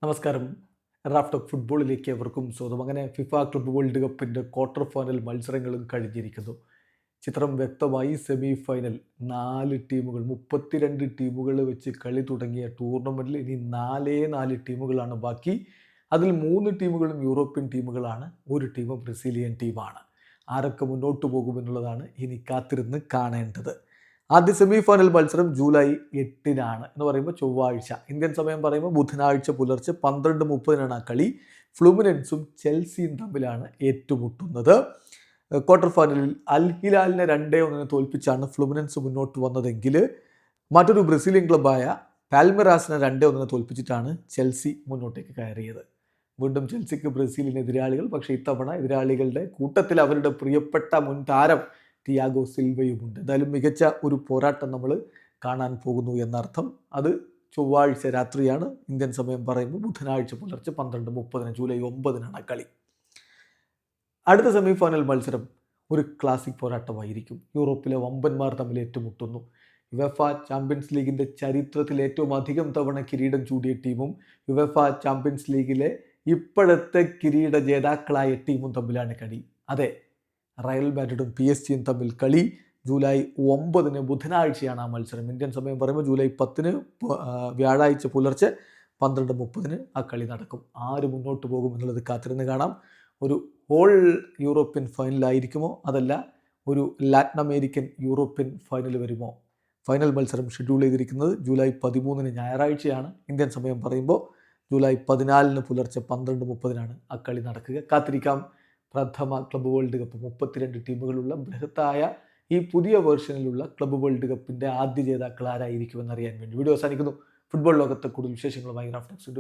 നമസ്കാരം. Raf talk ഫുട്ബോളിലേക്ക് അവർക്കും സ്വാഗതം. അങ്ങനെ ഫിഫ ക്ലബ്ബ് വേൾഡ് കപ്പിൻ്റെ ക്വാർട്ടർ ഫൈനൽ മത്സരങ്ങളും കഴിഞ്ഞിരിക്കുന്നു. ചിത്രം വ്യക്തമായി. സെമി ഫൈനൽ 4 ടീമുകൾ 32 ടീമുകൾ വെച്ച് കളി തുടങ്ങിയ ടൂർണമെൻറ്റിൽ ഇനി 4 ടീമുകളാണ് ബാക്കി. അതിൽ 3 ടീമുകളും യൂറോപ്യൻ ടീമുകളാണ്, ഒരു ടീം ബ്രസീലിയൻ ടീമാണ്. ആരൊക്കെ മുന്നോട്ട് പോകുമെന്നുള്ളതാണ് ഇനി കാത്തിരുന്ന് കാണേണ്ടത്. ആദ്യ സെമി ഫൈനൽ മത്സരം ജൂലൈ 8-നാണ് എന്ന് പറയുമ്പോൾ ചൊവ്വാഴ്ച. ഇന്ത്യൻ സമയം പറയുമ്പോൾ ബുധനാഴ്ച പുലർച്ചെ 12:30 ആ കളി. ഫ്ലുമിനൻസും ചെൽസിയും തമ്മിലാണ് ഏറ്റുമുട്ടുന്നത്. ക്വാർട്ടർ ഫൈനലിൽ അൽ ഹിലാലിനെ 2-1 തോൽപ്പിച്ചാണ് ഫ്ലുമിനൻസ് മുന്നോട്ട് വന്നതെങ്കിൽ മറ്റൊരു ബ്രസീലിയൻ ക്ലബ്ബായ പാൽമിറാസിനെ 2-1 തോൽപ്പിച്ചിട്ടാണ് ചെൽസി മുന്നോട്ടേക്ക് കയറിയത്. വീണ്ടും ചെൽസിക്ക് ബ്രസീലിന് എതിരാളികൾ. പക്ഷേ ഇത്തവണ എതിരാളികളുടെ കൂട്ടത്തിൽ അവരുടെ പ്രിയപ്പെട്ട മുൻ താരം തിയാഗോ സിൽവയുമുണ്ട്. എന്തായാലും മികച്ച ഒരു പോരാട്ടം നമ്മൾ കാണാൻ പോകുന്നു എന്നർത്ഥം. അത് ചൊവ്വാഴ്ച രാത്രിയാണ്. ഇന്ത്യൻ സമയം പറയുമ്പോൾ ബുധനാഴ്ച പുലർച്ചെ 12:30 ജൂലൈ 9-നാണ് കളി. അടുത്ത സെമി ഫൈനൽ മത്സരം ഒരു ക്ലാസിക് പോരാട്ടമായിരിക്കും. യൂറോപ്പിലെ വമ്പന്മാർ തമ്മിൽ ഏറ്റുമുട്ടുന്നു. യുവേഫ ചാമ്പ്യൻസ് ലീഗിൻ്റെ ചരിത്രത്തിൽ ഏറ്റവും അധികം തവണ കിരീടം ചൂടിയ ടീമും യുവേഫ ചാമ്പ്യൻസ് ലീഗിലെ ഇപ്പോഴത്തെ കിരീട ജേതാക്കളായ ടീമും തമ്മിലാണ് കളി. അതെ, റയൽ മാഡ്രിഡും PSG-യും തമ്മിൽ കളി. ജൂലൈ 9-ന് ബുധനാഴ്ചയാണ് ആ മത്സരം. ഇന്ത്യൻ സമയം പറയുമ്പോൾ ജൂലൈ 10-ന് വ്യാഴാഴ്ച പുലർച്ചെ 12:30 ആ കളി നടക്കും. ആര് മുന്നോട്ട് പോകും എന്നുള്ളത് കാത്തിരുന്ന് കാണാം. ഒരു ഹോൾ യൂറോപ്യൻ ഫൈനലായിരിക്കുമോ, അതല്ല ഒരു ലാറ്റിൻ അമേരിക്കൻ യൂറോപ്യൻ ഫൈനൽ വരുമോ? ഫൈനൽ മത്സരം ഷെഡ്യൂൾ ചെയ്തിരിക്കുന്നത് ജൂലൈ 13-ന് ഞായറാഴ്ചയാണ്. ഇന്ത്യൻ സമയം പറയുമ്പോൾ ജൂലൈ 14-ന് പുലർച്ചെ 12:30 ആ കളി നടക്കുക. കാത്തിരിക്കാം. പ്രഥമ ക്ലബ്ബ് വേൾഡ് കപ്പ് 32 ടീമുകളുള്ള ബൃഹത്തായ ഈ പുതിയ വേർഷനിലുള്ള ക്ലബ്ബ് വേൾഡ് കപ്പിൻ്റെ ആദ്യ ജേതാക്കൾ ആരായിരിക്കുമെന്ന് അറിയാൻ വേണ്ടി വീഡിയോ അവസാനിക്കുന്നു. ഫുട്ബോൾ ലോകത്തെ കൂടുതൽ വിശേഷങ്ങളുമായി റാഫ് ടോക്സ്.